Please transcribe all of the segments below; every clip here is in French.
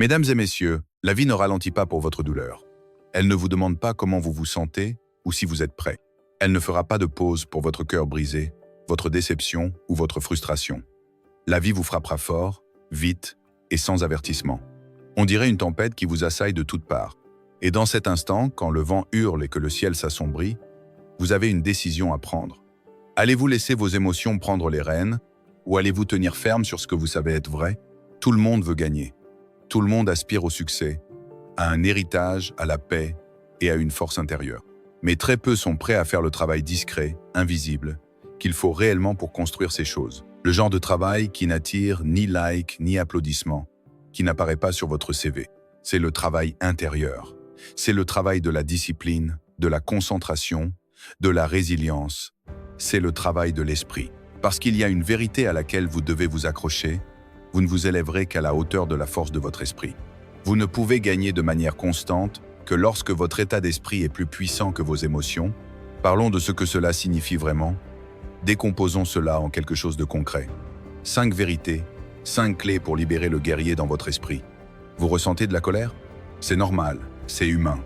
Mesdames et messieurs, la vie ne ralentit pas pour votre douleur. Elle ne vous demande pas comment vous vous sentez ou si vous êtes prêt. Elle ne fera pas de pause pour votre cœur brisé, votre déception ou votre frustration. La vie vous frappera fort, vite et sans avertissement. On dirait une tempête qui vous assaille de toutes parts. Et dans cet instant, quand le vent hurle et que le ciel s'assombrit, vous avez une décision à prendre. Allez-vous laisser vos émotions prendre les rênes ou allez-vous tenir ferme sur ce que vous savez être vrai? Tout le monde veut gagner. Tout le monde aspire au succès, à un héritage, à la paix et à une force intérieure. Mais très peu sont prêts à faire le travail discret, invisible, qu'il faut réellement pour construire ces choses. Le genre de travail qui n'attire ni like ni applaudissements, qui n'apparaît pas sur votre CV. C'est le travail intérieur. C'est le travail de la discipline, de la concentration, de la résilience. C'est le travail de l'esprit. Parce qu'il y a une vérité à laquelle vous devez vous accrocher, vous ne vous élèverez qu'à la hauteur de la force de votre esprit. Vous ne pouvez gagner de manière constante que lorsque votre état d'esprit est plus puissant que vos émotions. Parlons de ce que cela signifie vraiment. Décomposons cela en quelque chose de concret. 5 vérités, 5 clés pour libérer le guerrier dans votre esprit. Vous ressentez de la colère? C'est normal, c'est humain.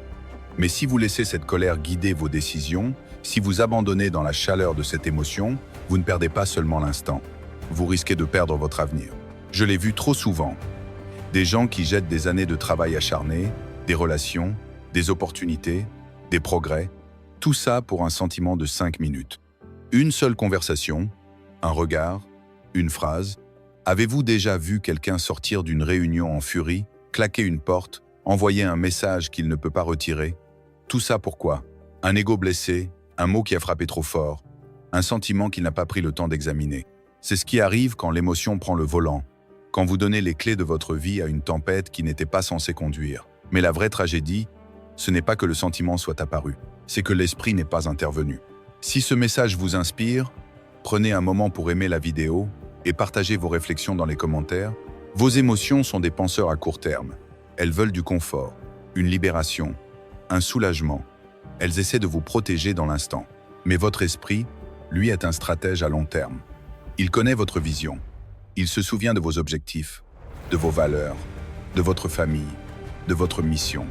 Mais si vous laissez cette colère guider vos décisions, si vous abandonnez dans la chaleur de cette émotion, vous ne perdez pas seulement l'instant. Vous risquez de perdre votre avenir. Je l'ai vu trop souvent. Des gens qui jettent des années de travail acharné, des relations, des opportunités, des progrès, tout ça pour un sentiment de 5 minutes. Une seule conversation, un regard, une phrase. Avez-vous déjà vu quelqu'un sortir d'une réunion en furie, claquer une porte, envoyer un message qu'il ne peut pas retirer? Tout ça pourquoi? Un ego blessé, un mot qui a frappé trop fort, un sentiment qu'il n'a pas pris le temps d'examiner. C'est ce qui arrive quand l'émotion prend le volant, quand vous donnez les clés de votre vie à une tempête qui n'était pas censée conduire. Mais la vraie tragédie, ce n'est pas que le sentiment soit apparu, c'est que l'esprit n'est pas intervenu. Si ce message vous inspire, prenez un moment pour aimer la vidéo et partagez vos réflexions dans les commentaires. Vos émotions sont des penseurs à court terme. Elles veulent du confort, une libération, un soulagement. Elles essaient de vous protéger dans l'instant. Mais votre esprit, lui, est un stratège à long terme. Il connaît votre vision. Il se souvient de vos objectifs, de vos valeurs, de votre famille, de votre mission.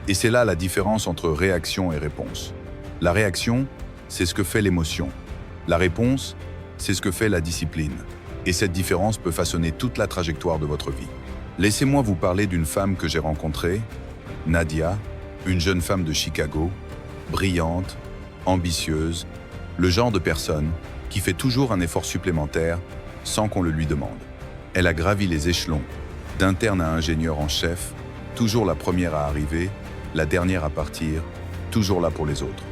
Et c'est là la différence entre réaction et réponse. La réaction, c'est ce que fait l'émotion. La réponse, c'est ce que fait la discipline. Et cette différence peut façonner toute la trajectoire de votre vie. Laissez-moi vous parler d'une femme que j'ai rencontrée, Nadia, une jeune femme de Chicago, brillante, ambitieuse, le genre de personne qui fait toujours un effort supplémentaire sans qu'on le lui demande. Elle a gravi les échelons, d'interne à ingénieur en chef, toujours la première à arriver, la dernière à partir, toujours là pour les autres.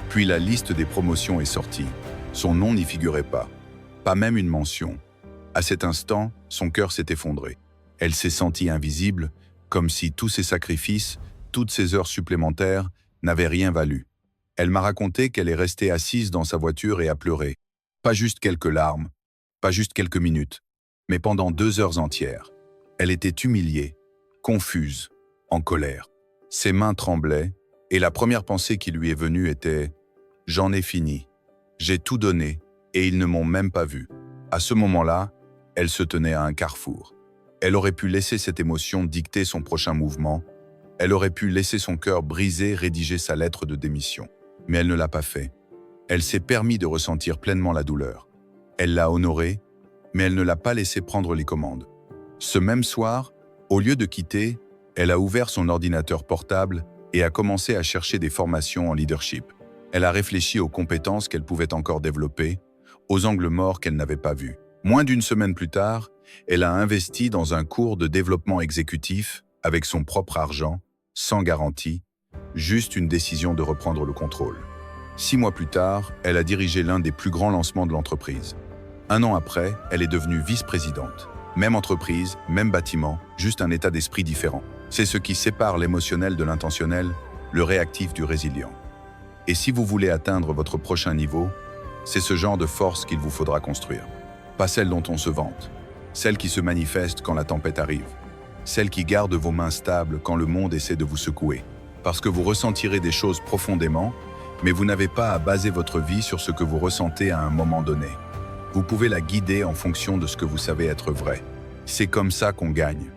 Puis la liste des promotions est sortie. Son nom n'y figurait pas même une mention. À cet instant, son cœur s'est effondré. Elle s'est sentie invisible, comme si tous ses sacrifices, toutes ses heures supplémentaires n'avaient rien valu. Elle m'a raconté qu'elle est restée assise dans sa voiture et a pleuré. Pas juste quelques larmes, pas juste quelques minutes, mais pendant 2 heures entières. Elle était humiliée, confuse, en colère. Ses mains tremblaient, et la première pensée qui lui est venue était « J'en ai fini, j'ai tout donné, et ils ne m'ont même pas vu ». À ce moment-là, elle se tenait à un carrefour. Elle aurait pu laisser cette émotion dicter son prochain mouvement, elle aurait pu laisser son cœur brisé rédiger sa lettre de démission. Mais elle ne l'a pas fait. Elle s'est permis de ressentir pleinement la douleur. Elle l'a honorée, mais elle ne l'a pas laissé prendre les commandes. Ce même soir, au lieu de quitter, elle a ouvert son ordinateur portable et a commencé à chercher des formations en leadership. Elle a réfléchi aux compétences qu'elle pouvait encore développer, aux angles morts qu'elle n'avait pas vus. Moins d'une semaine plus tard, elle a investi dans un cours de développement exécutif avec son propre argent, sans garantie, juste une décision de reprendre le contrôle. 6 mois plus tard, elle a dirigé l'un des plus grands lancements de l'entreprise. 1 an après, elle est devenue vice-présidente. Même entreprise, même bâtiment, juste un état d'esprit différent. C'est ce qui sépare l'émotionnel de l'intentionnel, le réactif du résilient. Et si vous voulez atteindre votre prochain niveau, c'est ce genre de force qu'il vous faudra construire. Pas celle dont on se vante, celle qui se manifeste quand la tempête arrive, celle qui garde vos mains stables quand le monde essaie de vous secouer. Parce que vous ressentirez des choses profondément, mais vous n'avez pas à baser votre vie sur ce que vous ressentez à un moment donné. Vous pouvez la guider en fonction de ce que vous savez être vrai. C'est comme ça qu'on gagne.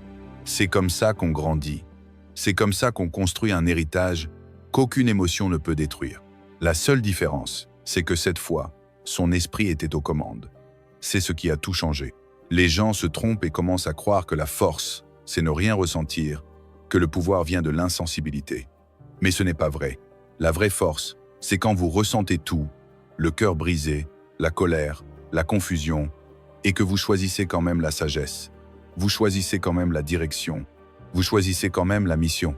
C'est comme ça qu'on grandit. C'est comme ça qu'on construit un héritage qu'aucune émotion ne peut détruire. La seule différence, c'est que cette fois, son esprit était aux commandes. C'est ce qui a tout changé. Les gens se trompent et commencent à croire que la force, c'est ne rien ressentir, que le pouvoir vient de l'insensibilité. Mais ce n'est pas vrai. La vraie force, c'est quand vous ressentez tout, le cœur brisé, la colère, la confusion, et que vous choisissez quand même la sagesse. Vous choisissez quand même la direction. Vous choisissez quand même la mission.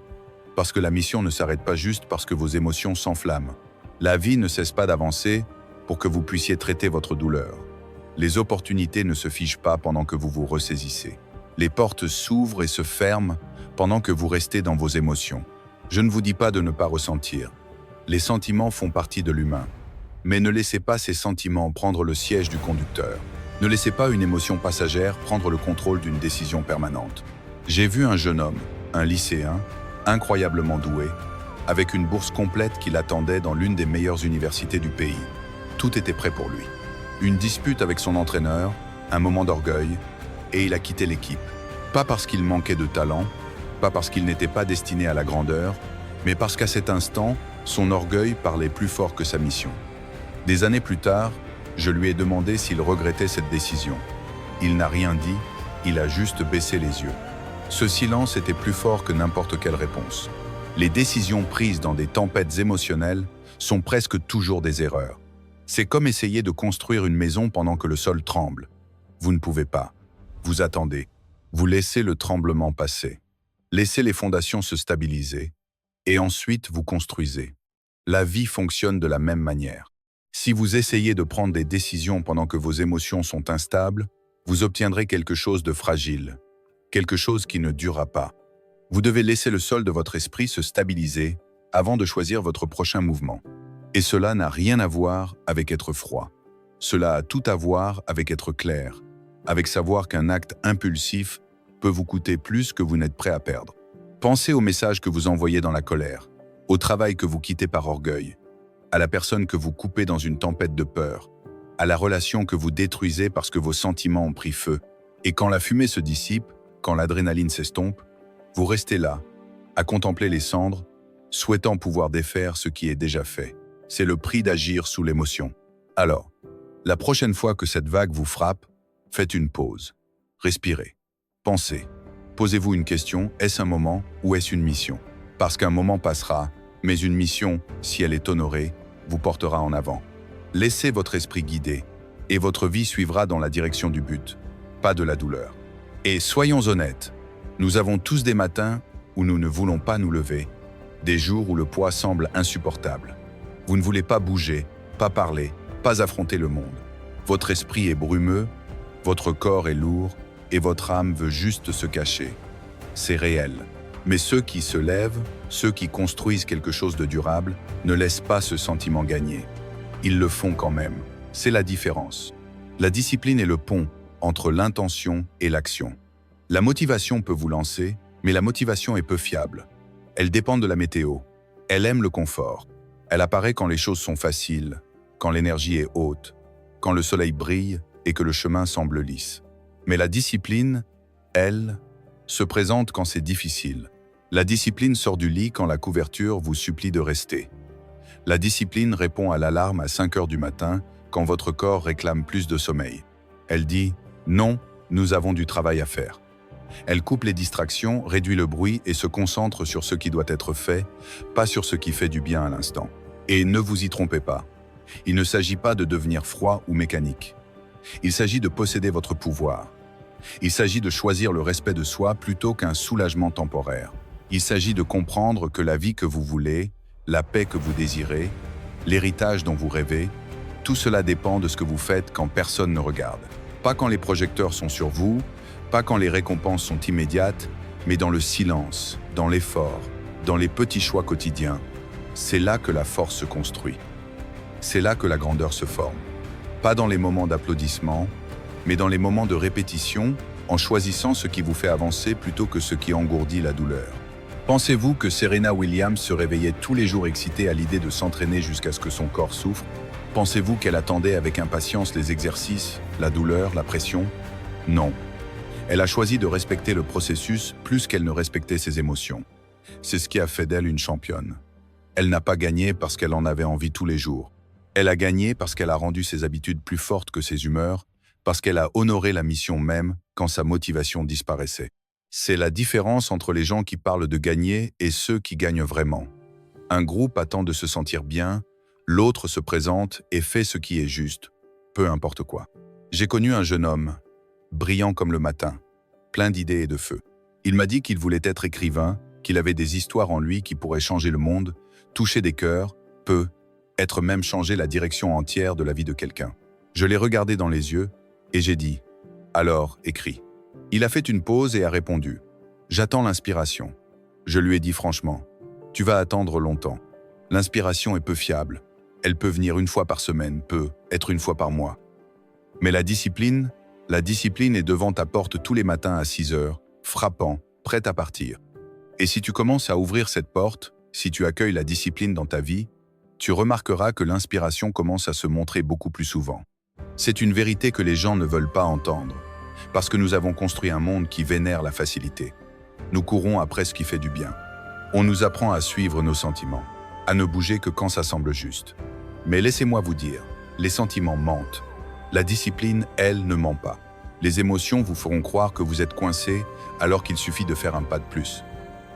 Parce que la mission ne s'arrête pas juste parce que vos émotions s'enflamment. La vie ne cesse pas d'avancer pour que vous puissiez traiter votre douleur. Les opportunités ne se figent pas pendant que vous vous ressaisissez. Les portes s'ouvrent et se ferment pendant que vous restez dans vos émotions. Je ne vous dis pas de ne pas ressentir. Les sentiments font partie de l'humain. Mais ne laissez pas ces sentiments prendre le siège du conducteur. Ne laissez pas une émotion passagère prendre le contrôle d'une décision permanente. J'ai vu un jeune homme, un lycéen, incroyablement doué, avec une bourse complète qui l'attendait dans l'une des meilleures universités du pays. Tout était prêt pour lui. Une dispute avec son entraîneur, un moment d'orgueil, et il a quitté l'équipe. Pas parce qu'il manquait de talent, pas parce qu'il n'était pas destiné à la grandeur, mais parce qu'à cet instant, son orgueil parlait plus fort que sa mission. Des années plus tard, je lui ai demandé s'il regrettait cette décision. Il n'a rien dit, il a juste baissé les yeux. Ce silence était plus fort que n'importe quelle réponse. Les décisions prises dans des tempêtes émotionnelles sont presque toujours des erreurs. C'est comme essayer de construire une maison pendant que le sol tremble. Vous ne pouvez pas. Vous attendez. Vous laissez le tremblement passer. Laissez les fondations se stabiliser. Et ensuite, vous construisez. La vie fonctionne de la même manière. Si vous essayez de prendre des décisions pendant que vos émotions sont instables, vous obtiendrez quelque chose de fragile, quelque chose qui ne durera pas. Vous devez laisser le sol de votre esprit se stabiliser avant de choisir votre prochain mouvement. Et cela n'a rien à voir avec être froid. Cela a tout à voir avec être clair, avec savoir qu'un acte impulsif peut vous coûter plus que vous n'êtes prêt à perdre. Pensez au message que vous envoyez dans la colère, au travail que vous quittez par orgueil, à la personne que vous coupez dans une tempête de peur, à la relation que vous détruisez parce que vos sentiments ont pris feu. Et quand la fumée se dissipe, quand l'adrénaline s'estompe, vous restez là, à contempler les cendres, souhaitant pouvoir défaire ce qui est déjà fait. C'est le prix d'agir sous l'émotion. Alors, la prochaine fois que cette vague vous frappe, faites une pause. Respirez. Pensez. Posez-vous une question, est-ce un moment ou est-ce une mission? Parce qu'un moment passera, mais une mission, si elle est honorée, vous portera en avant. Laissez votre esprit guider, et votre vie suivra dans la direction du but, pas de la douleur. Et soyons honnêtes, nous avons tous des matins où nous ne voulons pas nous lever, des jours où le poids semble insupportable. Vous ne voulez pas bouger, pas parler, pas affronter le monde. Votre esprit est brumeux, votre corps est lourd, et votre âme veut juste se cacher. C'est réel. Mais ceux qui se lèvent, ceux qui construisent quelque chose de durable, ne laissent pas ce sentiment gagner. Ils le font quand même. C'est la différence. La discipline est le pont entre l'intention et l'action. La motivation peut vous lancer, mais la motivation est peu fiable. Elle dépend de la météo. Elle aime le confort. Elle apparaît quand les choses sont faciles, quand l'énergie est haute, quand le soleil brille et que le chemin semble lisse. Mais la discipline, elle, se présente quand c'est difficile. La discipline sort du lit quand la couverture vous supplie de rester. La discipline répond à l'alarme à 5 heures du matin quand votre corps réclame plus de sommeil. Elle dit « Non, nous avons du travail à faire ». Elle coupe les distractions, réduit le bruit et se concentre sur ce qui doit être fait, pas sur ce qui fait du bien à l'instant. Et ne vous y trompez pas. Il ne s'agit pas de devenir froid ou mécanique. Il s'agit de posséder votre pouvoir. Il s'agit de choisir le respect de soi plutôt qu'un soulagement temporaire. Il s'agit de comprendre que la vie que vous voulez, la paix que vous désirez, l'héritage dont vous rêvez, tout cela dépend de ce que vous faites quand personne ne regarde. Pas quand les projecteurs sont sur vous, pas quand les récompenses sont immédiates, mais dans le silence, dans l'effort, dans les petits choix quotidiens. C'est là que la force se construit. C'est là que la grandeur se forme. Pas dans les moments d'applaudissement, mais dans les moments de répétition, en choisissant ce qui vous fait avancer plutôt que ce qui engourdit la douleur. Pensez-vous que Serena Williams se réveillait tous les jours excitée à l'idée de s'entraîner jusqu'à ce que son corps souffre? Pensez-vous qu'elle attendait avec impatience les exercices, la douleur, la pression? Non. Elle a choisi de respecter le processus plus qu'elle ne respectait ses émotions. C'est ce qui a fait d'elle une championne. Elle n'a pas gagné parce qu'elle en avait envie tous les jours. Elle a gagné parce qu'elle a rendu ses habitudes plus fortes que ses humeurs, parce qu'elle a honoré la mission même quand sa motivation disparaissait. C'est la différence entre les gens qui parlent de gagner et ceux qui gagnent vraiment. Un groupe attend de se sentir bien, l'autre se présente et fait ce qui est juste, peu importe quoi. J'ai connu un jeune homme, brillant comme le matin, plein d'idées et de feu. Il m'a dit qu'il voulait être écrivain, qu'il avait des histoires en lui qui pourraient changer le monde, toucher des cœurs, être même changer la direction entière de la vie de quelqu'un. Je l'ai regardé dans les yeux et j'ai dit « Alors, écris ». Il a fait une pause et a répondu « J'attends l'inspiration ». Je lui ai dit franchement « Tu vas attendre longtemps. L'inspiration est peu fiable. Elle peut venir une fois par semaine, peut être une fois par mois. Mais la discipline est devant ta porte tous les matins à 6 heures, frappant, prête à partir. Et si tu commences à ouvrir cette porte, si tu accueilles la discipline dans ta vie, tu remarqueras que l'inspiration commence à se montrer beaucoup plus souvent. C'est une vérité que les gens ne veulent pas entendre, parce que nous avons construit un monde qui vénère la facilité. Nous courons après ce qui fait du bien. On nous apprend à suivre nos sentiments, à ne bouger que quand ça semble juste. Mais laissez-moi vous dire, les sentiments mentent. La discipline, elle, ne ment pas. Les émotions vous feront croire que vous êtes coincé alors qu'il suffit de faire un pas de plus.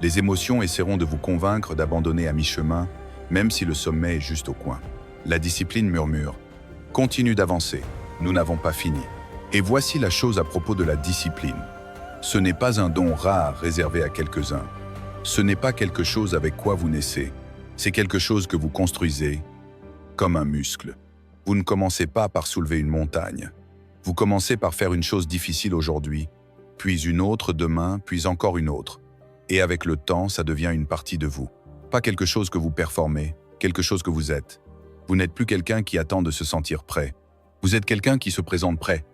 Les émotions essaieront de vous convaincre d'abandonner à mi-chemin, même si le sommet est juste au coin. La discipline murmure « Continue d'avancer, nous n'avons pas fini ». Et voici la chose à propos de la discipline. Ce n'est pas un don rare réservé à quelques-uns. Ce n'est pas quelque chose avec quoi vous naissez. C'est quelque chose que vous construisez comme un muscle. Vous ne commencez pas par soulever une montagne. Vous commencez par faire une chose difficile aujourd'hui, puis une autre demain, puis encore une autre. Et avec le temps, ça devient une partie de vous. Pas quelque chose que vous performez, quelque chose que vous êtes. Vous n'êtes plus quelqu'un qui attend de se sentir prêt. Vous êtes quelqu'un qui se présente prêt.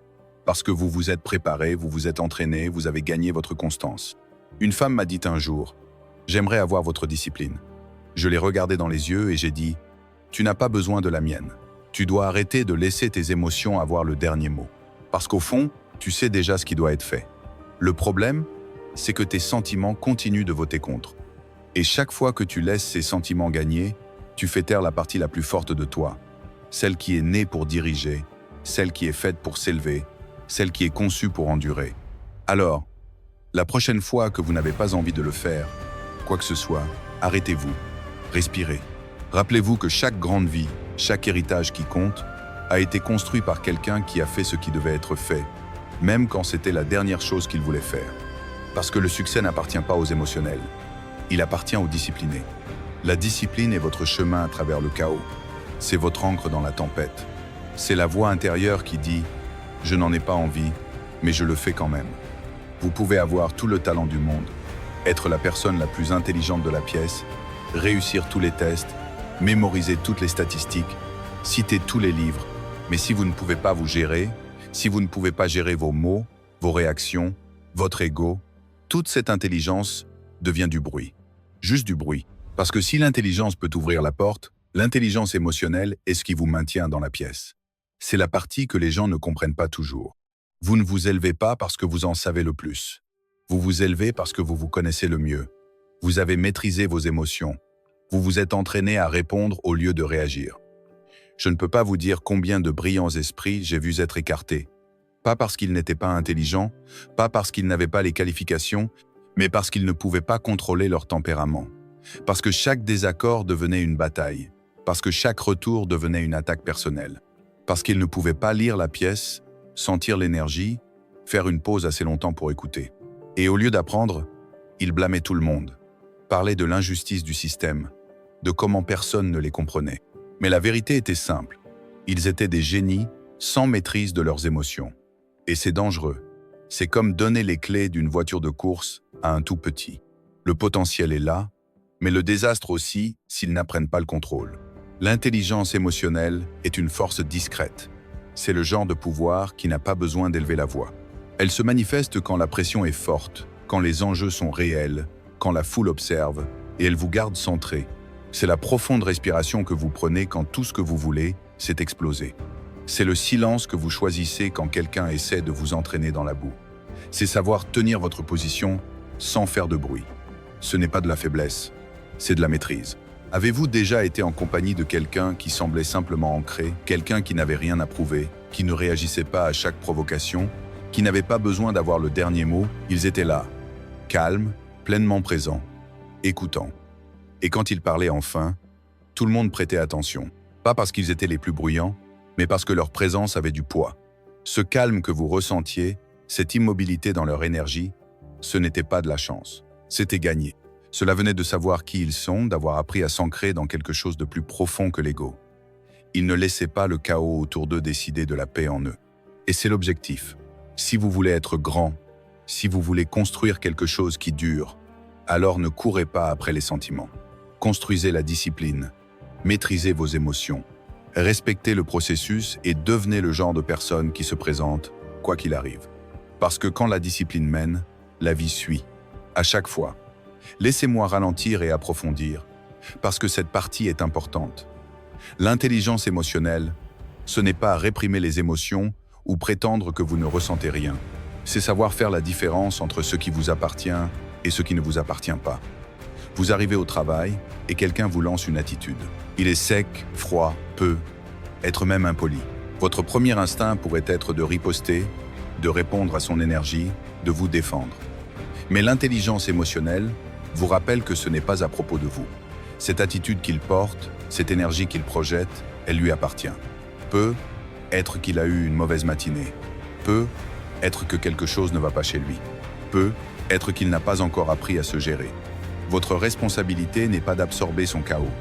Parce que vous vous êtes préparé, vous vous êtes entraîné, vous avez gagné votre constance. Une femme m'a dit un jour « J'aimerais avoir votre discipline ». Je l'ai regardé dans les yeux et j'ai dit « Tu n'as pas besoin de la mienne. Tu dois arrêter de laisser tes émotions avoir le dernier mot. Parce qu'au fond, tu sais déjà ce qui doit être fait. Le problème, c'est que tes sentiments continuent de voter contre. Et chaque fois que tu laisses ces sentiments gagner, tu fais taire la partie la plus forte de toi, celle qui est née pour diriger, celle qui est faite pour s'élever, celle qui est conçue pour endurer. Alors, la prochaine fois que vous n'avez pas envie de le faire, quoi que ce soit, arrêtez-vous, respirez. Rappelez-vous que chaque grande vie, chaque héritage qui compte, a été construit par quelqu'un qui a fait ce qui devait être fait, même quand c'était la dernière chose qu'il voulait faire. Parce que le succès n'appartient pas aux émotionnels, il appartient aux disciplinés. La discipline est votre chemin à travers le chaos. C'est votre ancre dans la tempête. C'est la voix intérieure qui dit « Je n'en ai pas envie, mais je le fais quand même ». Vous pouvez avoir tout le talent du monde, être la personne la plus intelligente de la pièce, réussir tous les tests, mémoriser toutes les statistiques, citer tous les livres, mais si vous ne pouvez pas vous gérer, si vous ne pouvez pas gérer vos mots, vos réactions, votre ego, toute cette intelligence devient du bruit. Juste du bruit. Parce que si l'intelligence peut ouvrir la porte, l'intelligence émotionnelle est ce qui vous maintient dans la pièce. C'est la partie que les gens ne comprennent pas toujours. Vous ne vous élevez pas parce que vous en savez le plus. Vous vous élevez parce que vous vous connaissez le mieux. Vous avez maîtrisé vos émotions. Vous vous êtes entraîné à répondre au lieu de réagir. Je ne peux pas vous dire combien de brillants esprits j'ai vus être écartés. Pas parce qu'ils n'étaient pas intelligents, pas parce qu'ils n'avaient pas les qualifications, mais parce qu'ils ne pouvaient pas contrôler leur tempérament. Parce que chaque désaccord devenait une bataille. Parce que chaque retour devenait une attaque personnelle. Parce qu'ils ne pouvaient pas lire la pièce, sentir l'énergie, faire une pause assez longtemps pour écouter. Et au lieu d'apprendre, ils blâmaient tout le monde. Parlaient de l'injustice du système, de comment personne ne les comprenait. Mais la vérité était simple. Ils étaient des génies sans maîtrise de leurs émotions. Et c'est dangereux. C'est comme donner les clés d'une voiture de course à un tout petit. Le potentiel est là, mais le désastre aussi s'ils n'apprennent pas le contrôle. L'intelligence émotionnelle est une force discrète. C'est le genre de pouvoir qui n'a pas besoin d'élever la voix. Elle se manifeste quand la pression est forte, quand les enjeux sont réels, quand la foule observe, et elle vous garde centré. C'est la profonde respiration que vous prenez quand tout ce que vous voulez, c'est exploser. C'est le silence que vous choisissez quand quelqu'un essaie de vous entraîner dans la boue. C'est savoir tenir votre position sans faire de bruit. Ce n'est pas de la faiblesse, c'est de la maîtrise. Avez-vous déjà été en compagnie de quelqu'un qui semblait simplement ancré, quelqu'un qui n'avait rien à prouver, qui ne réagissait pas à chaque provocation, qui n'avait pas besoin d'avoir le dernier mot? Ils étaient là, calmes, pleinement présents, écoutants. Et quand ils parlaient enfin, tout le monde prêtait attention. Pas parce qu'ils étaient les plus bruyants, mais parce que leur présence avait du poids. Ce calme que vous ressentiez, cette immobilité dans leur énergie, ce n'était pas de la chance, c'était gagné. Cela venait de savoir qui ils sont, d'avoir appris à s'ancrer dans quelque chose de plus profond que l'ego. Ils ne laissaient pas le chaos autour d'eux décider de la paix en eux. Et c'est l'objectif. Si vous voulez être grand, si vous voulez construire quelque chose qui dure, alors ne courez pas après les sentiments. Construisez la discipline, maîtrisez vos émotions, respectez le processus et devenez le genre de personne qui se présente, quoi qu'il arrive. Parce que quand la discipline mène, la vie suit, à chaque fois. Laissez-moi ralentir et approfondir, parce que cette partie est importante. L'intelligence émotionnelle, ce n'est pas réprimer les émotions ou prétendre que vous ne ressentez rien. C'est savoir faire la différence entre ce qui vous appartient et ce qui ne vous appartient pas. Vous arrivez au travail et quelqu'un vous lance une attitude. Il est sec, froid, peu, être même impoli. Votre premier instinct pourrait être de riposter, de répondre à son énergie, de vous défendre. Mais l'intelligence émotionnelle vous rappelle que ce n'est pas à propos de vous. Cette attitude qu'il porte, cette énergie qu'il projette, elle lui appartient. Peut être qu'il a eu une mauvaise matinée. Peut être que quelque chose ne va pas chez lui. Peut être qu'il n'a pas encore appris à se gérer. Votre responsabilité n'est pas d'absorber son chaos,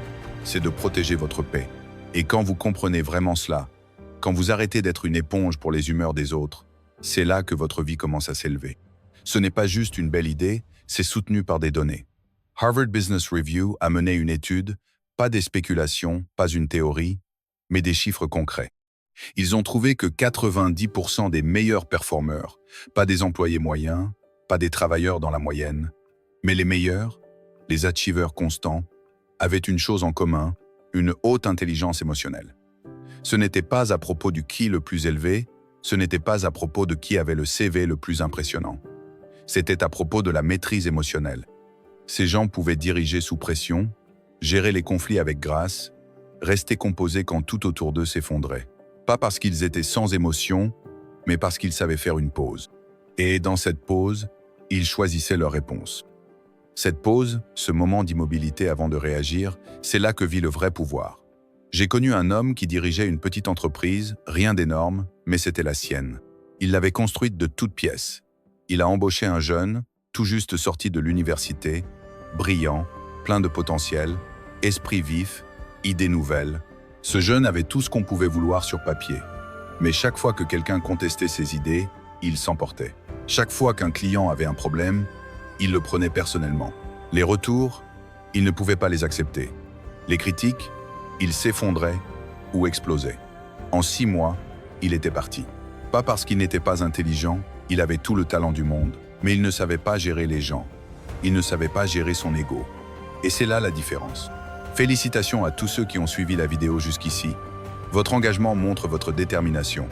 c'est de protéger votre paix. Et quand vous comprenez vraiment cela, quand vous arrêtez d'être une éponge pour les humeurs des autres, c'est là que votre vie commence à s'élever. Ce n'est pas juste une belle idée, c'est soutenu par des données. Harvard Business Review a mené une étude, pas des spéculations, pas une théorie, mais des chiffres concrets. Ils ont trouvé que 90% des meilleurs performeurs, pas des employés moyens, pas des travailleurs dans la moyenne, mais les meilleurs, les achievers constants, avaient une chose en commun, une haute intelligence émotionnelle. Ce n'était pas à propos du qui le plus élevé, ce n'était pas à propos de qui avait le CV le plus impressionnant. C'était à propos de la maîtrise émotionnelle. Ces gens pouvaient diriger sous pression, gérer les conflits avec grâce, rester composés quand tout autour d'eux s'effondrait. Pas parce qu'ils étaient sans émotion, mais parce qu'ils savaient faire une pause. Et dans cette pause, ils choisissaient leur réponse. Cette pause, ce moment d'immobilité avant de réagir, c'est là que vit le vrai pouvoir. J'ai connu un homme qui dirigeait une petite entreprise, rien d'énorme, mais c'était la sienne. Il l'avait construite de toutes pièces. Il a embauché un jeune, tout juste sorti de l'université, brillant, plein de potentiel, esprit vif, idées nouvelles. Ce jeune avait tout ce qu'on pouvait vouloir sur papier. Mais chaque fois que quelqu'un contestait ses idées, il s'emportait. Chaque fois qu'un client avait un problème, il le prenait personnellement. Les retours, il ne pouvait pas les accepter. Les critiques, il s'effondrait ou explosait. En 6 mois, il était parti. Pas parce qu'il n'était pas intelligent, il avait tout le talent du monde, mais il ne savait pas gérer les gens. Il ne savait pas gérer son ego. Et c'est là la différence. Félicitations à tous ceux qui ont suivi la vidéo jusqu'ici. Votre engagement montre votre détermination.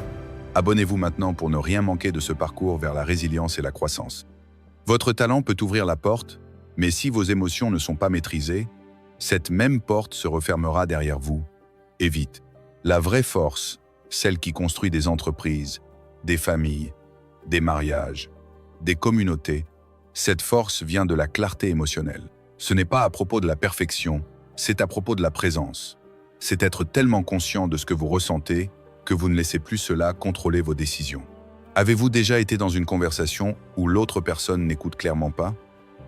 Abonnez-vous maintenant pour ne rien manquer de ce parcours vers la résilience et la croissance. Votre talent peut ouvrir la porte, mais si vos émotions ne sont pas maîtrisées, cette même porte se refermera derrière vous, et vite. La vraie force, celle qui construit des entreprises, des familles, des mariages, des communautés, cette force vient de la clarté émotionnelle. Ce n'est pas à propos de la perfection, c'est à propos de la présence. C'est être tellement conscient de ce que vous ressentez que vous ne laissez plus cela contrôler vos décisions. Avez-vous déjà été dans une conversation où l'autre personne n'écoute clairement pas?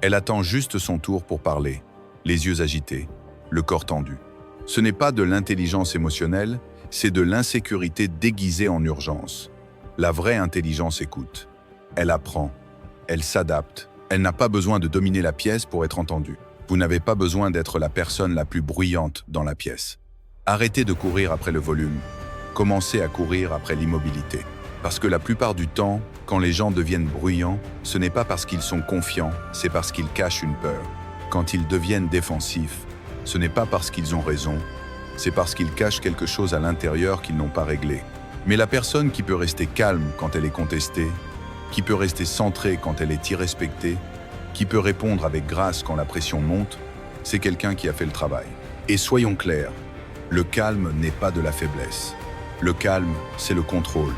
Elle attend juste son tour pour parler, les yeux agités, le corps tendu. Ce n'est pas de l'intelligence émotionnelle, c'est de l'insécurité déguisée en urgence. La vraie intelligence écoute. Elle apprend, elle s'adapte, elle n'a pas besoin de dominer la pièce pour être entendue. Vous n'avez pas besoin d'être la personne la plus bruyante dans la pièce. Arrêtez de courir après le volume. Commencez à courir après l'immobilité. Parce que la plupart du temps, quand les gens deviennent bruyants, ce n'est pas parce qu'ils sont confiants, c'est parce qu'ils cachent une peur. Quand ils deviennent défensifs, ce n'est pas parce qu'ils ont raison, c'est parce qu'ils cachent quelque chose à l'intérieur qu'ils n'ont pas réglé. Mais la personne qui peut rester calme quand elle est contestée, qui peut rester centrée quand elle est irrespectée, qui peut répondre avec grâce quand la pression monte, c'est quelqu'un qui a fait le travail. Et soyons clairs, le calme n'est pas de la faiblesse. Le calme, c'est le contrôle.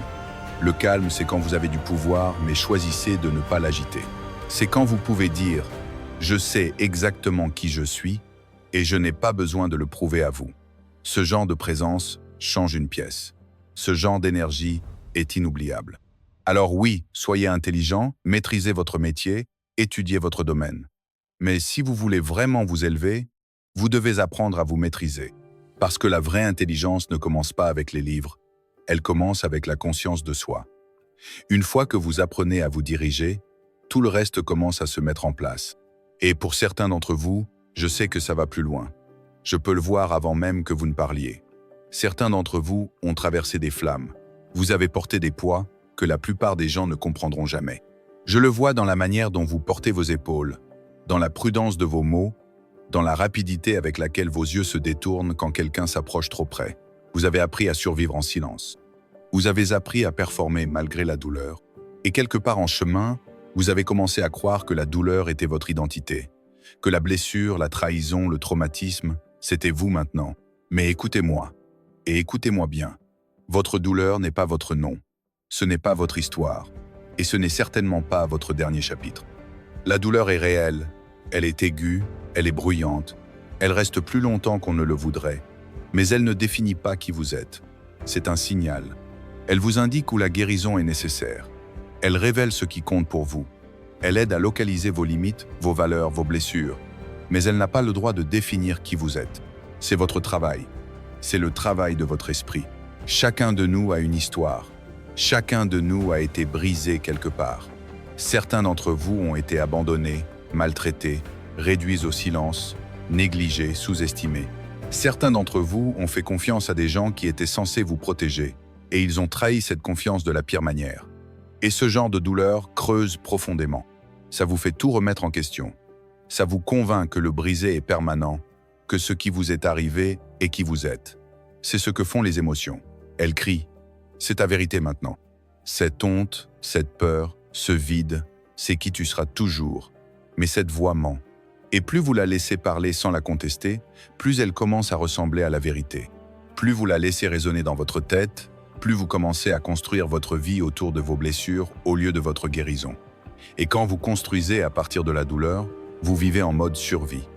Le calme, c'est quand vous avez du pouvoir, mais choisissez de ne pas l'agiter. C'est quand vous pouvez dire « Je sais exactement qui je suis et je n'ai pas besoin de le prouver à vous ». Ce genre de présence change une pièce. Ce genre d'énergie est inoubliable. Alors oui, soyez intelligent, maîtrisez votre métier, étudiez votre domaine. Mais si vous voulez vraiment vous élever, vous devez apprendre à vous maîtriser. Parce que la vraie intelligence ne commence pas avec les livres, elle commence avec la conscience de soi. Une fois que vous apprenez à vous diriger, tout le reste commence à se mettre en place. Et pour certains d'entre vous, je sais que ça va plus loin. Je peux le voir avant même que vous ne parliez. Certains d'entre vous ont traversé des flammes. Vous avez porté des poids que la plupart des gens ne comprendront jamais. Je le vois dans la manière dont vous portez vos épaules, dans la prudence de vos mots, dans la rapidité avec laquelle vos yeux se détournent quand quelqu'un s'approche trop près. Vous avez appris à survivre en silence. Vous avez appris à performer malgré la douleur. Et quelque part en chemin, vous avez commencé à croire que la douleur était votre identité, que la blessure, la trahison, le traumatisme, c'était vous maintenant. Mais écoutez-moi, et écoutez-moi bien. Votre douleur n'est pas votre nom. Ce n'est pas votre histoire. Et ce n'est certainement pas votre dernier chapitre. La douleur est réelle, elle est aiguë, elle est bruyante, elle reste plus longtemps qu'on ne le voudrait, mais elle ne définit pas qui vous êtes. C'est un signal. Elle vous indique où la guérison est nécessaire. Elle révèle ce qui compte pour vous. Elle aide à localiser vos limites, vos valeurs, vos blessures. Mais elle n'a pas le droit de définir qui vous êtes. C'est votre travail. C'est le travail de votre esprit. Chacun de nous a une histoire. Chacun de nous a été brisé quelque part. Certains d'entre vous ont été abandonnés, maltraités, réduits au silence, négligés, sous-estimés. Certains d'entre vous ont fait confiance à des gens qui étaient censés vous protéger, et ils ont trahi cette confiance de la pire manière. Et ce genre de douleur creuse profondément. Ça vous fait tout remettre en question. Ça vous convainc que le brisé est permanent, que ce qui vous est arrivé est qui vous êtes. C'est ce que font les émotions. Elles crient. C'est ta vérité maintenant. Cette honte, cette peur, ce vide, c'est qui tu seras toujours. Mais cette voix ment. Et plus vous la laissez parler sans la contester, plus elle commence à ressembler à la vérité. Plus vous la laissez résonner dans votre tête, plus vous commencez à construire votre vie autour de vos blessures au lieu de votre guérison. Et quand vous construisez à partir de la douleur, vous vivez en mode survie.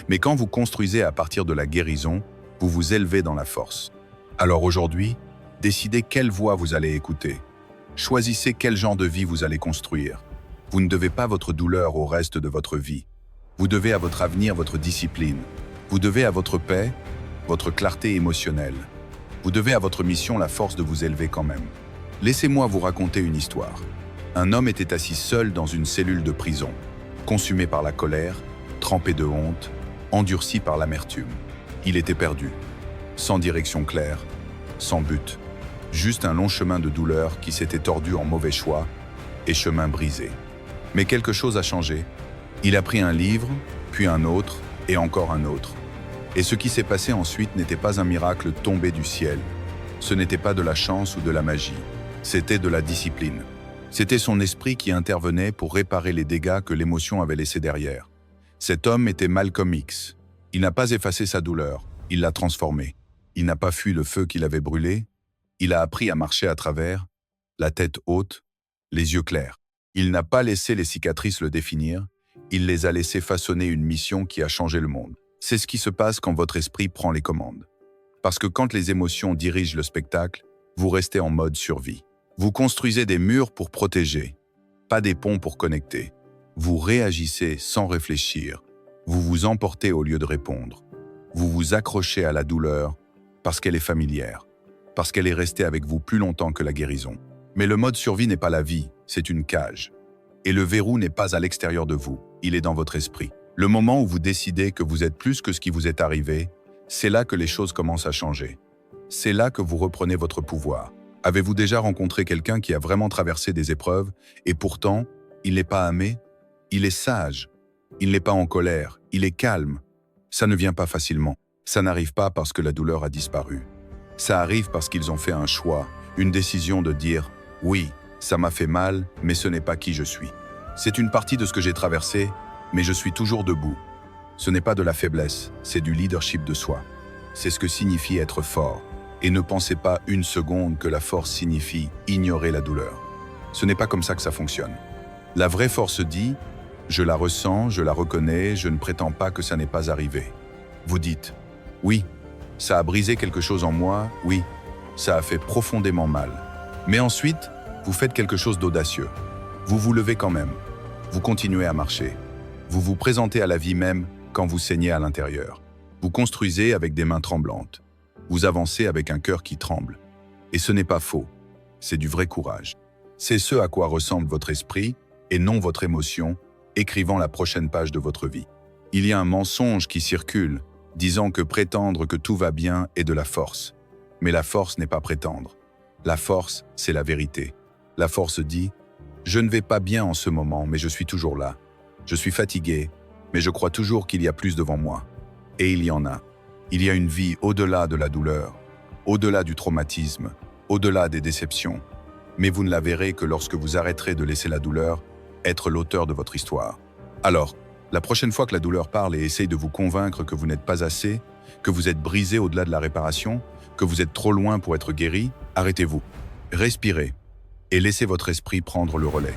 Mais quand vous construisez à partir de la guérison, vous vous élevez dans la force. Alors aujourd'hui, décidez quelle voix vous allez écouter. Choisissez quel genre de vie vous allez construire. Vous ne devez pas votre douleur au reste de votre vie. Vous devez à votre avenir votre discipline. Vous devez à votre paix, votre clarté émotionnelle. Vous devez à votre mission la force de vous élever quand même. Laissez-moi vous raconter une histoire. Un homme était assis seul dans une cellule de prison, consumé par la colère, trempé de honte, endurci par l'amertume. Il était perdu, sans direction claire, sans but. Juste un long chemin de douleur qui s'était tordu en mauvais choix et chemin brisé. Mais quelque chose a changé. Il a pris un livre, puis un autre, et encore un autre. Et ce qui s'est passé ensuite n'était pas un miracle tombé du ciel. Ce n'était pas de la chance ou de la magie. C'était de la discipline. C'était son esprit qui intervenait pour réparer les dégâts que l'émotion avait laissés derrière. Cet homme était Malcolm X. Il n'a pas effacé sa douleur, il l'a transformée. Il n'a pas fui le feu qui l'avait brûlé. Il a appris à marcher à travers, la tête haute, les yeux clairs. Il n'a pas laissé les cicatrices le définir, il les a laissés façonner une mission qui a changé le monde. C'est ce qui se passe quand votre esprit prend les commandes. Parce que quand les émotions dirigent le spectacle, vous restez en mode survie. Vous construisez des murs pour protéger, pas des ponts pour connecter. Vous réagissez sans réfléchir. Vous vous emportez au lieu de répondre. Vous vous accrochez à la douleur parce qu'elle est familière, parce qu'elle est restée avec vous plus longtemps que la guérison. Mais le mode survie n'est pas la vie, c'est une cage. Et le verrou n'est pas à l'extérieur de vous, il est dans votre esprit. Le moment où vous décidez que vous êtes plus que ce qui vous est arrivé, c'est là que les choses commencent à changer. C'est là que vous reprenez votre pouvoir. Avez-vous déjà rencontré quelqu'un qui a vraiment traversé des épreuves et pourtant, il n'est pas aimé? Il est sage. Il n'est pas en colère. Il est calme. Ça ne vient pas facilement. Ça n'arrive pas parce que la douleur a disparu. Ça arrive parce qu'ils ont fait un choix, une décision de dire « Oui, Ça m'a fait mal, mais ce n'est pas qui je suis. C'est une partie de ce que j'ai traversé, mais je suis toujours debout. Ce n'est pas de la faiblesse, c'est du leadership de soi. C'est ce que signifie être fort. Et ne pensez pas une seconde que la force signifie ignorer la douleur. Ce n'est pas comme ça que ça fonctionne. La vraie force dit « je la ressens, je la reconnais, je ne prétends pas que ça n'est pas arrivé ». Vous dites « oui, ça a brisé quelque chose en moi, oui, ça a fait profondément mal ». Mais ensuite, vous faites quelque chose d'audacieux. Vous vous levez quand même. Vous continuez à marcher. Vous vous présentez à la vie même quand vous saignez à l'intérieur. Vous construisez avec des mains tremblantes. Vous avancez avec un cœur qui tremble. Et ce n'est pas faux. C'est du vrai courage. C'est ce à quoi ressemble votre esprit et non votre émotion, écrivant la prochaine page de votre vie. Il y a un mensonge qui circule, disant que prétendre que tout va bien est de la force. Mais la force n'est pas prétendre. La force, c'est la vérité. La force dit « Je ne vais pas bien en ce moment, mais je suis toujours là. Je suis fatigué, mais je crois toujours qu'il y a plus devant moi. » Et il y en a. Il y a une vie au-delà de la douleur, au-delà du traumatisme, au-delà des déceptions. Mais vous ne la verrez que lorsque vous arrêterez de laisser la douleur être l'auteur de votre histoire. Alors, la prochaine fois que la douleur parle et essaye de vous convaincre que vous n'êtes pas assez, que vous êtes brisé au-delà de la réparation, que vous êtes trop loin pour être guéri, arrêtez-vous. Respirez et laissez votre esprit prendre le relais.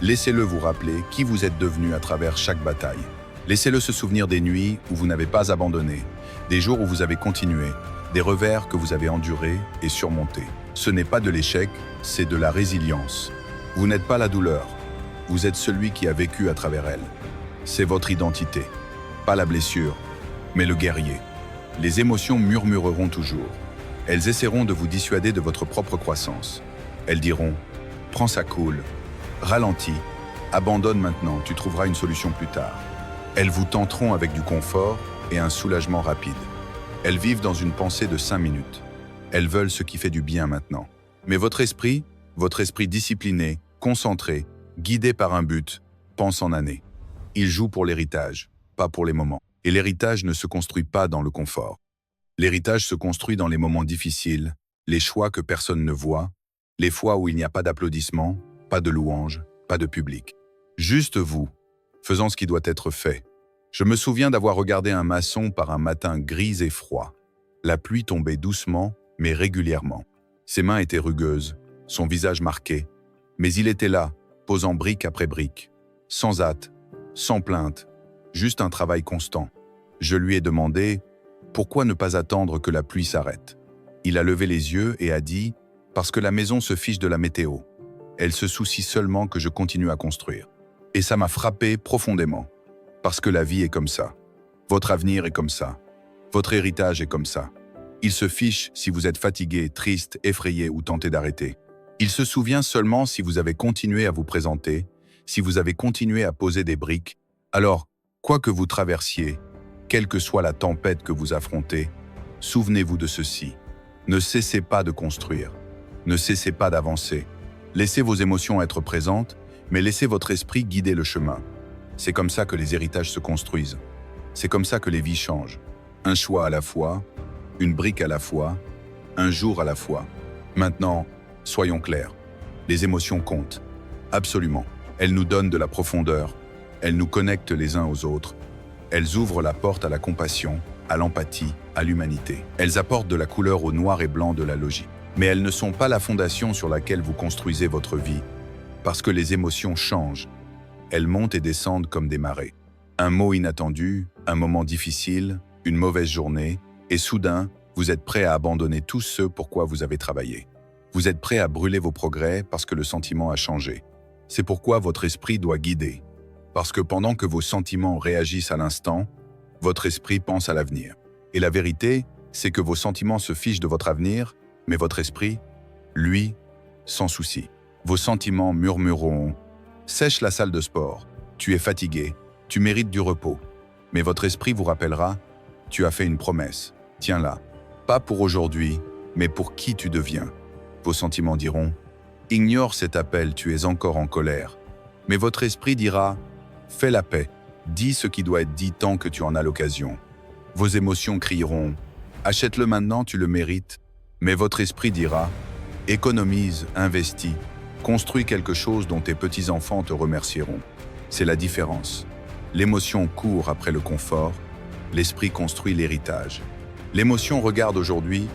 Laissez-le vous rappeler qui vous êtes devenu à travers chaque bataille. Laissez-le se souvenir des nuits où vous n'avez pas abandonné, des jours où vous avez continué, des revers que vous avez endurés et surmontés. Ce n'est pas de l'échec, c'est de la résilience. Vous n'êtes pas la douleur, vous êtes celui qui a vécu à travers elle. C'est votre identité, pas la blessure, mais le guerrier. Les émotions murmureront toujours. Elles essaieront de vous dissuader de votre propre croissance. Elles diront « Prends ça cool, ralentis, abandonne maintenant, tu trouveras une solution plus tard ». Elles vous tenteront avec du confort et un soulagement rapide. Elles vivent dans une pensée de 5 minutes. Elles veulent ce qui fait du bien maintenant. Mais votre esprit discipliné, concentré, guidé par un but, pense en années. Il joue pour l'héritage, pas pour les moments. Et l'héritage ne se construit pas dans le confort. L'héritage se construit dans les moments difficiles, les choix que personne ne voit, les fois où il n'y a pas d'applaudissements, pas de louanges, pas de public. Juste vous, faisant ce qui doit être fait. Je me souviens d'avoir regardé un maçon par un matin gris et froid. La pluie tombait doucement, mais régulièrement. Ses mains étaient rugueuses, son visage marqué, mais il était là, posant brique après brique, sans hâte, sans plainte, juste un travail constant. Je lui ai demandé « Pourquoi ne pas attendre que la pluie s'arrête ?» Il a levé les yeux et a dit « Parce que la maison se fiche de la météo. Elle se soucie seulement que je continue à construire. » Et ça m'a frappé profondément. Parce que la vie est comme ça. Votre avenir est comme ça. Votre héritage est comme ça. Il se fiche si vous êtes fatigué, triste, effrayé ou tenté d'arrêter. Il se souvient seulement si vous avez continué à vous présenter, si vous avez continué à poser des briques. Alors, quoi que vous traversiez, quelle que soit la tempête que vous affrontez, souvenez-vous de ceci. Ne cessez pas de construire. Ne cessez pas d'avancer. Laissez vos émotions être présentes, mais laissez votre esprit guider le chemin. C'est comme ça que les héritages se construisent. C'est comme ça que les vies changent. Un choix à la fois, une brique à la fois, un jour à la fois. Maintenant, soyons clairs. Les émotions comptent. Absolument. Elles nous donnent de la profondeur. Elles nous connectent les uns aux autres. Elles ouvrent la porte à la compassion, à l'empathie, à l'humanité. Elles apportent de la couleur au noir et blanc de la logique. Mais elles ne sont pas la fondation sur laquelle vous construisez votre vie. Parce que les émotions changent. Elles montent et descendent comme des marées. Un mot inattendu, un moment difficile, une mauvaise journée, et soudain, vous êtes prêt à abandonner tout ce pourquoi vous avez travaillé. Vous êtes prêt à brûler vos progrès parce que le sentiment a changé. C'est pourquoi votre esprit doit guider. Parce que pendant que vos sentiments réagissent à l'instant, votre esprit pense à l'avenir. Et la vérité, c'est que vos sentiments se fichent de votre avenir, mais votre esprit, lui, s'en soucie. Vos sentiments murmureront « Sèche la salle de sport, tu es fatigué, tu mérites du repos. » Mais votre esprit vous rappellera « Tu as fait une promesse, tiens-la. Pas pour aujourd'hui, mais pour qui tu deviens. » Vos sentiments diront « Ignore cet appel, tu es encore en colère. » Mais votre esprit dira « Fais la paix, dis ce qui doit être dit tant que tu en as l'occasion. » Vos émotions crieront « Achète-le maintenant, tu le mérites. » Mais votre esprit dira « Économise, investis. Construis quelque chose dont tes petits-enfants te remercieront. C'est la différence. L'émotion court après le confort, l'esprit construit l'héritage. L'émotion regarde aujourd'hui,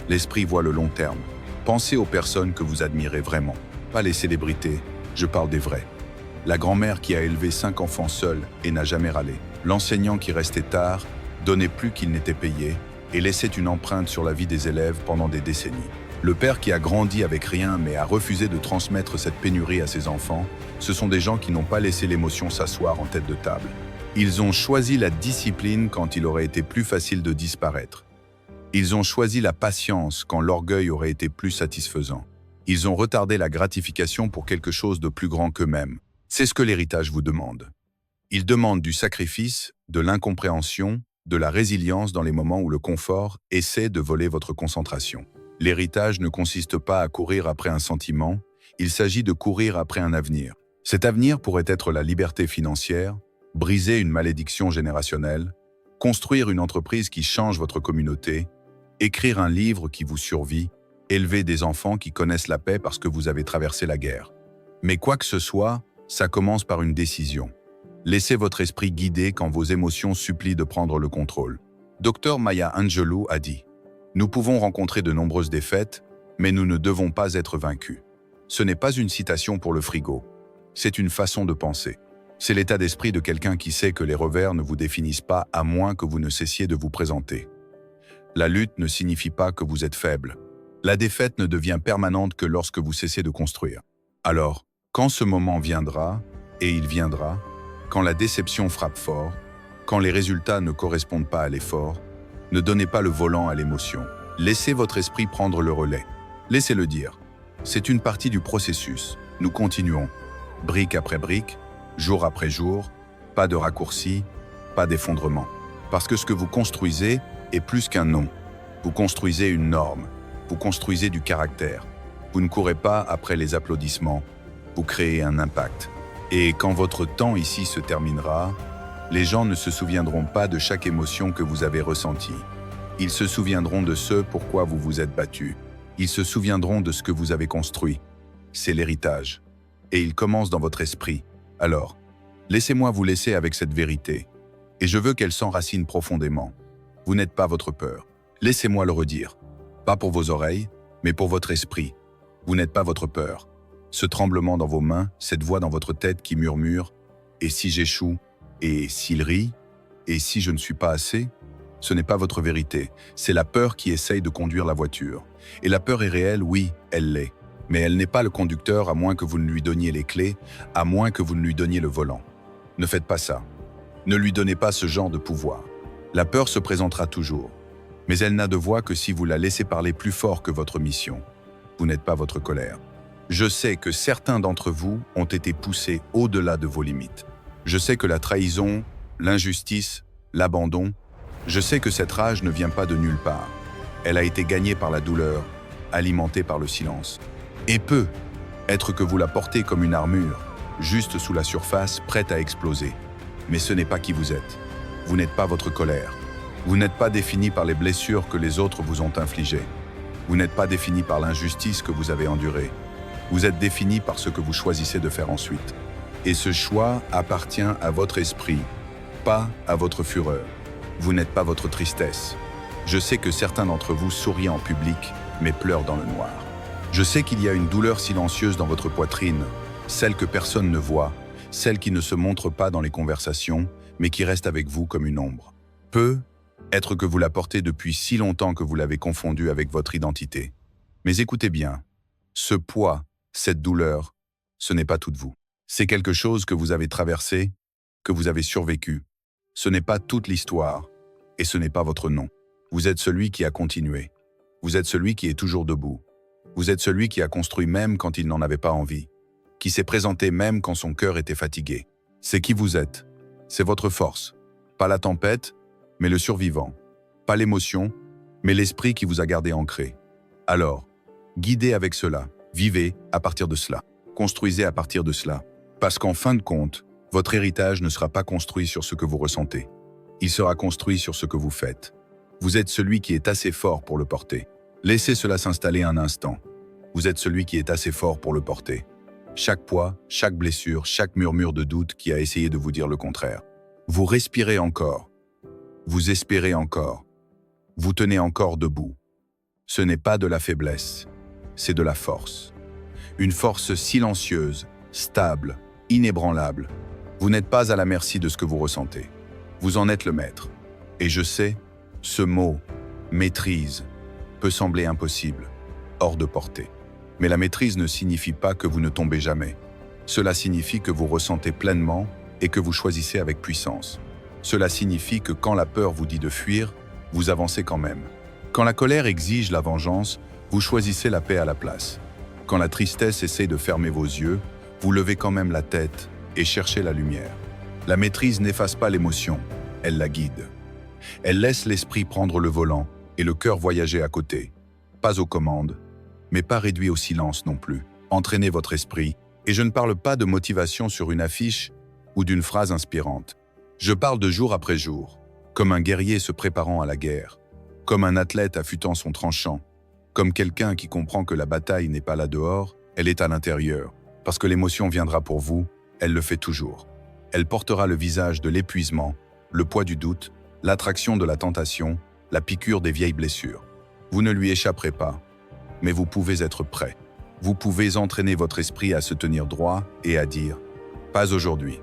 l'esprit voit le long terme. Pensez aux personnes que vous admirez vraiment, pas les célébrités, je parle des vrais. La grand-mère qui a élevé 5 enfants seule et n'a jamais râlé. L'enseignant qui restait tard, donnait plus qu'il n'était payé et laissait une empreinte sur la vie des élèves pendant des décennies. Le père qui a grandi avec rien mais a refusé de transmettre cette pénurie à ses enfants, ce sont des gens qui n'ont pas laissé l'émotion s'asseoir en tête de table. Ils ont choisi la discipline quand il aurait été plus facile de disparaître. Ils ont choisi la patience quand l'orgueil aurait été plus satisfaisant. Ils ont retardé la gratification pour quelque chose de plus grand qu'eux-mêmes. C'est ce que l'héritage vous demande. Il demande du sacrifice, de l'incompréhension, de la résilience dans les moments où le confort essaie de voler votre concentration. L'héritage ne consiste pas à courir après un sentiment, il s'agit de courir après un avenir. Cet avenir pourrait être la liberté financière, briser une malédiction générationnelle, construire une entreprise qui change votre communauté, écrire un livre qui vous survit, élever des enfants qui connaissent la paix parce que vous avez traversé la guerre. Mais quoi que ce soit, ça commence par une décision. Laissez votre esprit guider quand vos émotions supplient de prendre le contrôle. Dr Maya Angelou a dit « Nous pouvons rencontrer de nombreuses défaites, mais nous ne devons pas être vaincus. » Ce n'est pas une citation pour le frigo. C'est une façon de penser. C'est l'état d'esprit de quelqu'un qui sait que les revers ne vous définissent pas à moins que vous ne cessiez de vous présenter. La lutte ne signifie pas que vous êtes faible. La défaite ne devient permanente que lorsque vous cessez de construire. Alors, quand ce moment viendra, et il viendra, quand la déception frappe fort, quand les résultats ne correspondent pas à l'effort, ne donnez pas le volant à l'émotion. Laissez votre esprit prendre le relais. Laissez-le dire. C'est une partie du processus. Nous continuons. Brique après brique, jour après jour, pas de raccourci, pas d'effondrement. Parce que ce que vous construisez est plus qu'un nom. Vous construisez une norme. Vous construisez du caractère. Vous ne courez pas après les applaudissements. Vous créez un impact. Et quand votre temps ici se terminera, les gens ne se souviendront pas de chaque émotion que vous avez ressentie. Ils se souviendront de ce pourquoi vous vous êtes battu. Ils se souviendront de ce que vous avez construit. C'est l'héritage. Et il commence dans votre esprit. Alors, laissez-moi vous laisser avec cette vérité. Et je veux qu'elle s'enracine profondément. Vous n'êtes pas votre peur. Laissez-moi le redire. Pas pour vos oreilles, mais pour votre esprit. Vous n'êtes pas votre peur. Ce tremblement dans vos mains, cette voix dans votre tête qui murmure « Et si j'échoue ? Et s'il rit ? Et si je ne suis pas assez ?» Ce n'est pas votre vérité, c'est la peur qui essaye de conduire la voiture. Et la peur est réelle, oui, elle l'est. Mais elle n'est pas le conducteur à moins que vous ne lui donniez les clés, à moins que vous ne lui donniez le volant. Ne faites pas ça. Ne lui donnez pas ce genre de pouvoir. La peur se présentera toujours. Mais elle n'a de voix que si vous la laissez parler plus fort que votre mission. Vous n'êtes pas votre colère. Je sais que certains d'entre vous ont été poussés au-delà de vos limites. Je sais que la trahison, l'injustice, l'abandon, je sais que cette rage ne vient pas de nulle part. Elle a été gagnée par la douleur, alimentée par le silence. Et peut être que vous la portez comme une armure, juste sous la surface, prête à exploser. Mais ce n'est pas qui vous êtes. Vous n'êtes pas votre colère. Vous n'êtes pas défini par les blessures que les autres vous ont infligées. Vous n'êtes pas défini par l'injustice que vous avez endurée. Vous êtes défini par ce que vous choisissez de faire ensuite. Et ce choix appartient à votre esprit, pas à votre fureur. Vous n'êtes pas votre tristesse. Je sais que certains d'entre vous sourient en public, mais pleurent dans le noir. Je sais qu'il y a une douleur silencieuse dans votre poitrine, celle que personne ne voit, celle qui ne se montre pas dans les conversations, mais qui reste avec vous comme une ombre. Peut être que vous la portez depuis si longtemps que vous l'avez confondue avec votre identité. Mais écoutez bien, ce poids, cette douleur, ce n'est pas toute vous. C'est quelque chose que vous avez traversé, que vous avez survécu. Ce n'est pas toute l'histoire, et ce n'est pas votre nom. Vous êtes celui qui a continué. Vous êtes celui qui est toujours debout. Vous êtes celui qui a construit même quand il n'en avait pas envie, qui s'est présenté même quand son cœur était fatigué. C'est qui vous êtes. C'est votre force. Pas la tempête, mais le survivant. Pas l'émotion, mais l'esprit qui vous a gardé ancré. Alors, guidez avec cela. Vivez à partir de cela. Construisez à partir de cela. Parce qu'en fin de compte, votre héritage ne sera pas construit sur ce que vous ressentez. Il sera construit sur ce que vous faites. Vous êtes celui qui est assez fort pour le porter. Laissez cela s'installer un instant. Vous êtes celui qui est assez fort pour le porter. chaque poids, chaque blessure, chaque murmure de doute qui a essayé de vous dire le contraire. Vous respirez encore. Vous espérez encore. Vous tenez encore debout. Ce n'est pas de la faiblesse, c'est de la force. Une force silencieuse, stable, inébranlable. Vous n'êtes pas à la merci de ce que vous ressentez. Vous en êtes le maître. Et je sais, ce mot, maîtrise, peut sembler impossible, hors de portée. Mais la maîtrise ne signifie pas que vous ne tombez jamais. Cela signifie que vous ressentez pleinement et que vous choisissez avec puissance. Cela signifie que quand la peur vous dit de fuir, vous avancez quand même. Quand la colère exige la vengeance, vous choisissez la paix à la place. Quand la tristesse essaie de fermer vos yeux, vous levez quand même la tête et cherchez la lumière. La maîtrise n'efface pas l'émotion, elle la guide. Elle laisse l'esprit prendre le volant et le cœur voyager à côté. Pas aux commandes, mais pas réduit au silence non plus. Entraînez votre esprit, et je ne parle pas de motivation sur une affiche ou d'une phrase inspirante. Je parle de jour après jour, comme un guerrier se préparant à la guerre, comme un athlète affûtant son tranchant, comme quelqu'un qui comprend que la bataille n'est pas là dehors, elle est à l'intérieur, parce que l'émotion viendra pour vous, elle le fait toujours. Elle portera le visage de l'épuisement, le poids du doute, l'attraction de la tentation, la piqûre des vieilles blessures. Vous ne lui échapperez pas, mais vous pouvez être prêt. Vous pouvez entraîner votre esprit à se tenir droit et à dire « Pas aujourd'hui.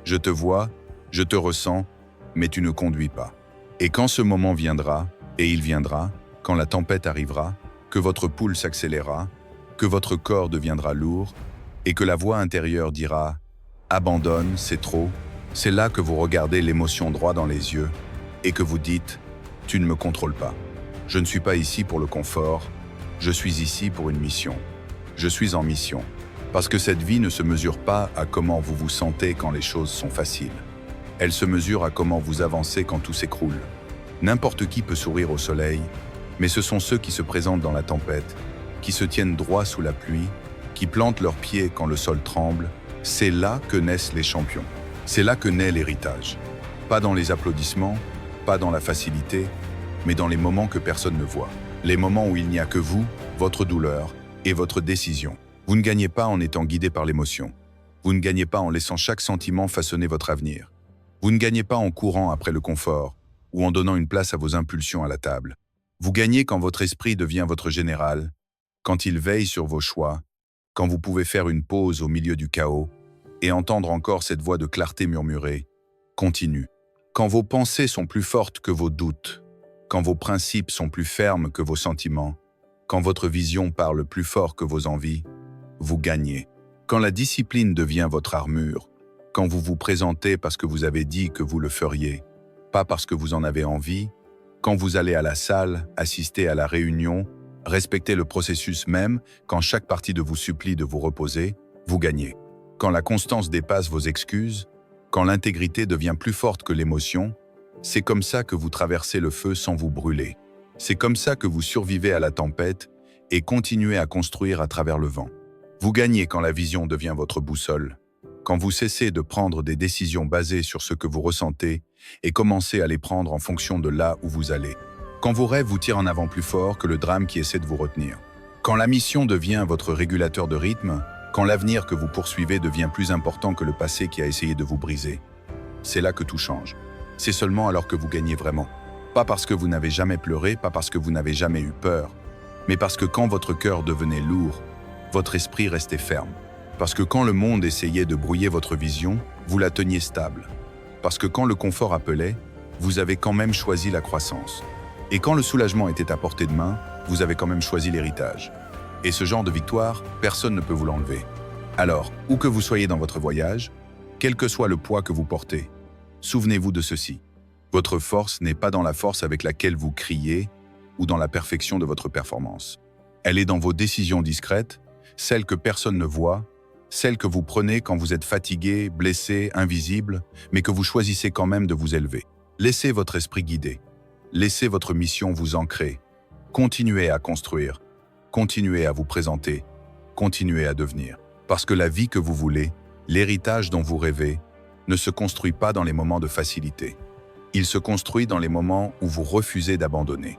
Je te vois, je te ressens, mais tu ne conduis pas. » Et quand ce moment viendra, et il viendra, quand la tempête arrivera, que votre pouls s'accélérera, que votre corps deviendra lourd, et que la voix intérieure dira « Abandonne, c'est trop », c'est là que vous regardez l'émotion droit dans les yeux et que vous dites « Tu ne me contrôles pas. Je ne suis pas ici pour le confort, je suis ici pour une mission. Je suis en mission. » Parce que cette vie ne se mesure pas à comment vous vous sentez quand les choses sont faciles. Elle se mesure à comment vous avancez quand tout s'écroule. N'importe qui peut sourire au soleil, mais ce sont ceux qui se présentent dans la tempête, qui se tiennent droit sous la pluie, qui plantent leurs pieds quand le sol tremble. C'est là que naissent les champions. C'est là que naît l'héritage. Pas dans les applaudissements, pas dans la facilité, mais dans les moments que personne ne voit. Les moments où il n'y a que vous, votre douleur et votre décision. Vous ne gagnez pas en étant guidé par l'émotion. Vous ne gagnez pas en laissant chaque sentiment façonner votre avenir. Vous ne gagnez pas en courant après le confort ou en donnant une place à vos impulsions à la table. Vous gagnez quand votre esprit devient votre général, quand il veille sur vos choix, quand vous pouvez faire une pause au milieu du chaos et entendre encore cette voix de clarté murmurer « Continue ». Quand vos pensées sont plus fortes que vos doutes, quand vos principes sont plus fermes que vos sentiments, quand votre vision parle plus fort que vos envies, vous gagnez. Quand la discipline devient votre armure, quand vous vous présentez parce que vous avez dit que vous le feriez, pas parce que vous en avez envie, quand vous allez à la salle, assister à la réunion, respecter le processus même, quand chaque partie de vous supplie de vous reposer, vous gagnez. Quand la constance dépasse vos excuses, quand l'intégrité devient plus forte que l'émotion, c'est comme ça que vous traversez le feu sans vous brûler. C'est comme ça que vous survivez à la tempête et continuez à construire à travers le vent. Vous gagnez quand la vision devient votre boussole, quand vous cessez de prendre des décisions basées sur ce que vous ressentez et commencez à les prendre en fonction de là où vous allez. Quand vos rêves vous tirent en avant plus fort que le drame qui essaie de vous retenir. Quand la mission devient votre régulateur de rythme, quand l'avenir que vous poursuivez devient plus important que le passé qui a essayé de vous briser. C'est là que tout change. C'est seulement alors que vous gagnez vraiment. Pas parce que vous n'avez jamais pleuré, pas parce que vous n'avez jamais eu peur, mais parce que quand votre cœur devenait lourd, votre esprit restait ferme. Parce que quand le monde essayait de brouiller votre vision, vous la teniez stable. Parce que quand le confort appelait, vous avez quand même choisi la croissance. Et quand le soulagement était à portée de main, vous avez quand même choisi l'héritage. Et ce genre de victoire, personne ne peut vous l'enlever. Alors, où que vous soyez dans votre voyage, quel que soit le poids que vous portez, souvenez-vous de ceci. Votre force n'est pas dans la force avec laquelle vous criez ou dans la perfection de votre performance. Elle est dans vos décisions discrètes, celles que personne ne voit, celles que vous prenez quand vous êtes fatigué, blessé, invisible, mais que vous choisissez quand même de vous élever. Laissez votre esprit guider. Laissez votre mission vous ancrer. Continuez à construire. Continuez à vous présenter. Continuez à devenir. Parce que la vie que vous voulez, l'héritage dont vous rêvez, ne se construit pas dans les moments de facilité. Il se construit dans les moments où vous refusez d'abandonner.